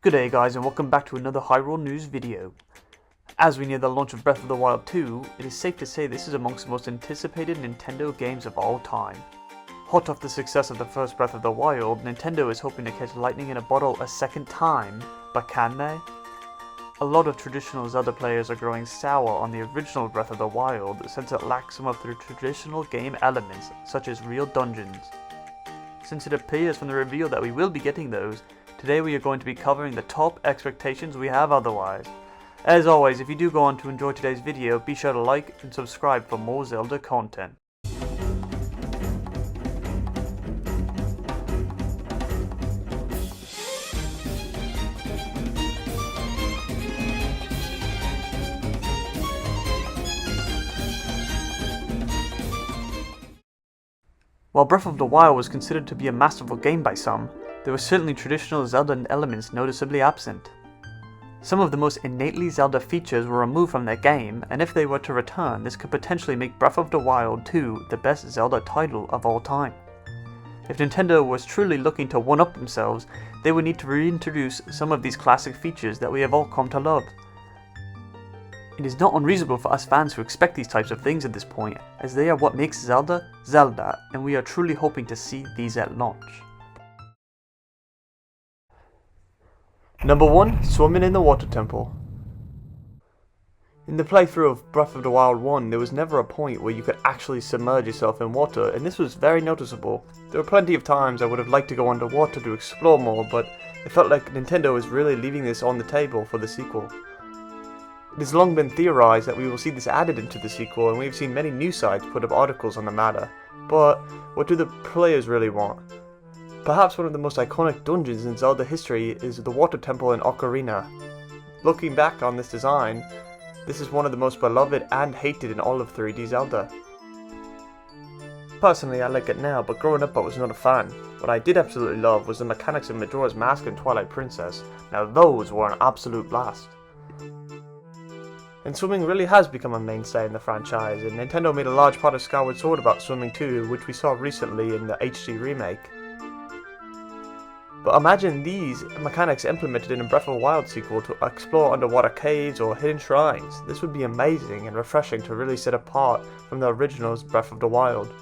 Good day guys, and welcome back to another Hyrule News video. As we near the launch of Breath of the Wild 2, it is safe to say this is amongst the most anticipated Nintendo games of all time. Hot off the success of the first Breath of the Wild, Nintendo is hoping to catch lightning in a bottle a second time, but can they? A lot of traditional Zelda players are growing sour on the original Breath of the Wild since it lacks some of the traditional game elements, such as real dungeons. Since it appears from the reveal that we will be getting those, today we are going to be covering the top expectations we have otherwise. As always, if you do go on to enjoy today's video, be sure to like and subscribe for more Zelda content. While Breath of the Wild was considered to be a masterful game by some, there were certainly traditional Zelda elements noticeably absent. Some of the most innately Zelda features were removed from their game, and if they were to return, this could potentially make Breath of the Wild 2 the best Zelda title of all time. If Nintendo was truly looking to one-up themselves, they would need to reintroduce some of these classic features that we have all come to love. It is not unreasonable for us fans to expect these types of things at this point, as they are what makes Zelda, Zelda, and we are truly hoping to see these at launch. Number 1. Swimming in the Water Temple. In the playthrough of Breath of the Wild 1, there was never a point where you could actually submerge yourself in water, and this was very noticeable. There were plenty of times I would have liked to go underwater to explore more, but it felt like Nintendo was really leaving this on the table for the sequel. It has long been theorized that we will see this added into the sequel, and we have seen many news sites put up articles on the matter, but what do the players really want? Perhaps one of the most iconic dungeons in Zelda history is the Water Temple in Ocarina. Looking back on this design, this is one of the most beloved and hated in all of 3D Zelda. Personally, I like it now, but growing up I was not a fan. What I did absolutely love was the mechanics of Majora's Mask and Twilight Princess. Now those were an absolute blast. And swimming really has become a mainstay in the franchise, and Nintendo made a large part of Skyward Sword about swimming too, which we saw recently in the HD remake. But imagine these mechanics implemented in a Breath of the Wild sequel to explore underwater caves or hidden shrines. This would be amazing and refreshing to really set apart from the original's Breath of the Wild.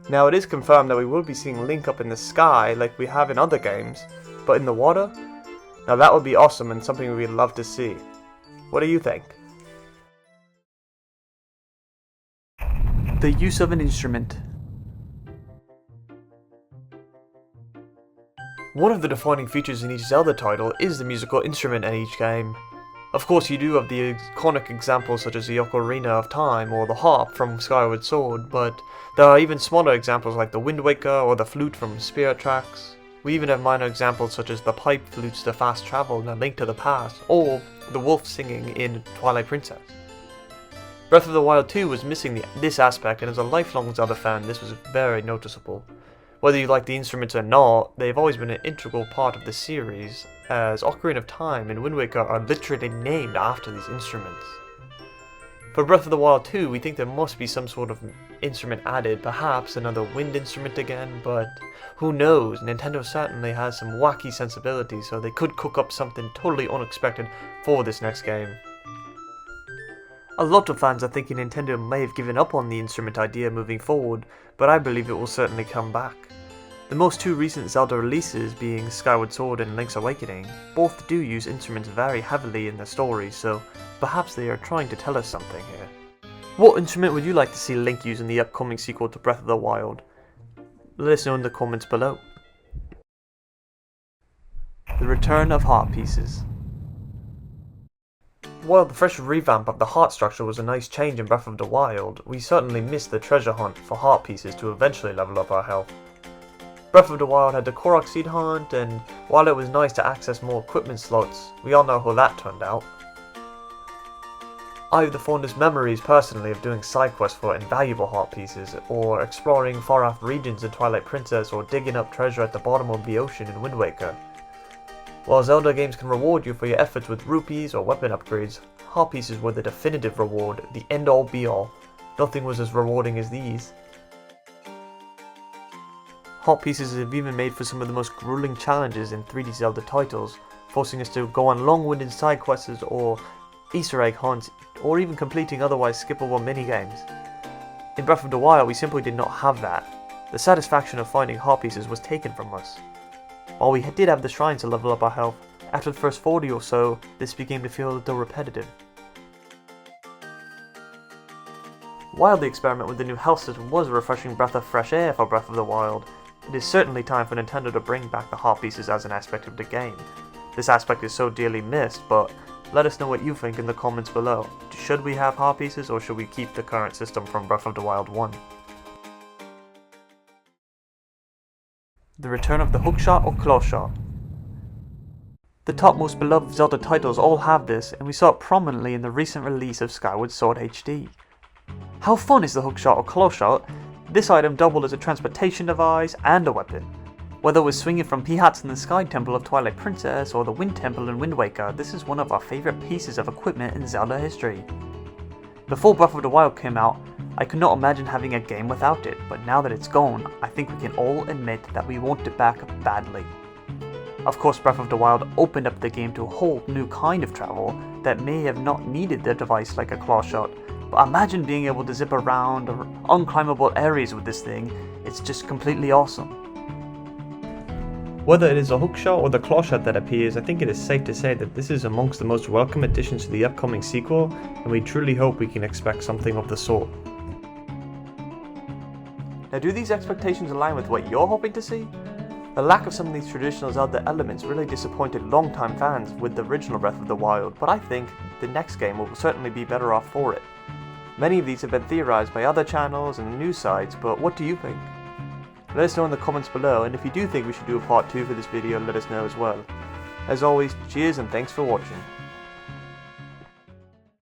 Now it is confirmed that we will be seeing Link up in the sky like we have in other games, but in the water? Now that would be awesome and something we'd love to see. What do you think? The use of an instrument. One of the defining features in each Zelda title is the musical instrument in each game. Of course you do have the iconic examples such as the Ocarina of Time or the harp from Skyward Sword, but there are even smaller examples like the Wind Waker or the flute from Spirit Tracks. We even have minor examples such as the pipe flutes to Fast Travel in A Link to the Past, or the wolf singing in Twilight Princess. Breath of the Wild 2 was missing this aspect, and as a lifelong Zelda fan this was very noticeable. Whether you like the instruments or not, they've always been an integral part of the series, as Ocarina of Time and Wind Waker are literally named after these instruments. For Breath of the Wild 2, we think there must be some sort of instrument added, perhaps another wind instrument again, but who knows, Nintendo certainly has some wacky sensibilities, so they could cook up something totally unexpected for this next game. A lot of fans are thinking Nintendo may have given up on the instrument idea moving forward, but I believe it will certainly come back. The most two recent Zelda releases being Skyward Sword and Link's Awakening, both do use instruments very heavily in their stories, so perhaps they are trying to tell us something here. What instrument would you like to see Link use in the upcoming sequel to Breath of the Wild? Let us know in the comments below. The return of heart pieces. While the fresh revamp of the heart structure was a nice change in Breath of the Wild, we certainly missed the treasure hunt for heart pieces to eventually level up our health. Breath of the Wild had the Korok Seed Hunt, and while it was nice to access more equipment slots, we all know how that turned out. I have the fondest memories personally of doing side quests for invaluable heart pieces, or exploring far-off regions in Twilight Princess, or digging up treasure at the bottom of the ocean in Wind Waker. While Zelda games can reward you for your efforts with rupees or weapon upgrades, heart pieces were the definitive reward, the end-all be-all. Nothing was as rewarding as these. Heart pieces have even made for some of the most grueling challenges in 3D Zelda titles. forcing us to go on long-winded side quests or Easter egg hunts, or even completing otherwise skippable minigames. In Breath of the Wild, we simply did not have that. The satisfaction of finding heart pieces was taken from us. While we did have the shrines to level up our health, after the first 40 or so, this began to feel a little repetitive. While the experiment with the new health system was a refreshing breath of fresh air for Breath of the Wild, it is certainly time for Nintendo to bring back the heart pieces as an aspect of the game. This aspect is so dearly missed, but let us know what you think in the comments below. Should we have heart pieces, or should we keep the current system from Breath of the Wild 1? The return of the Hookshot or Clawshot. The top most beloved Zelda titles all have this, and we saw it prominently in the recent release of Skyward Sword HD. How fun is the Hookshot or Clawshot? This item doubled as a transportation device and a weapon. Whether it was swinging from Pihatz in the Sky Temple of Twilight Princess or the Wind Temple in Wind Waker, this is one of our favourite pieces of equipment in Zelda history. Before Breath of the Wild came out, I could not imagine having a game without it, but now that it's gone, I think we can all admit that we want it back badly. Of course, Breath of the Wild opened up the game to a whole new kind of travel that may have not needed the device like a Clawshot, but imagine being able to zip around unclimbable areas with this thing. It's just completely awesome. Whether it is a Hookshot or the Clawshot that appears, I think it is safe to say that this is amongst the most welcome additions to the upcoming sequel, and we truly hope we can expect something of the sort. Now, do these expectations align with what you're hoping to see? The lack of some of these traditional Zelda elements really disappointed longtime fans with the original Breath of the Wild, but I think the next game will certainly be better off for it. Many of these have been theorized by other channels and news sites, but what do you think? Let us know in the comments below, and if you do think we should do a part 2 for this video, let us know as well. As always, cheers and thanks for watching.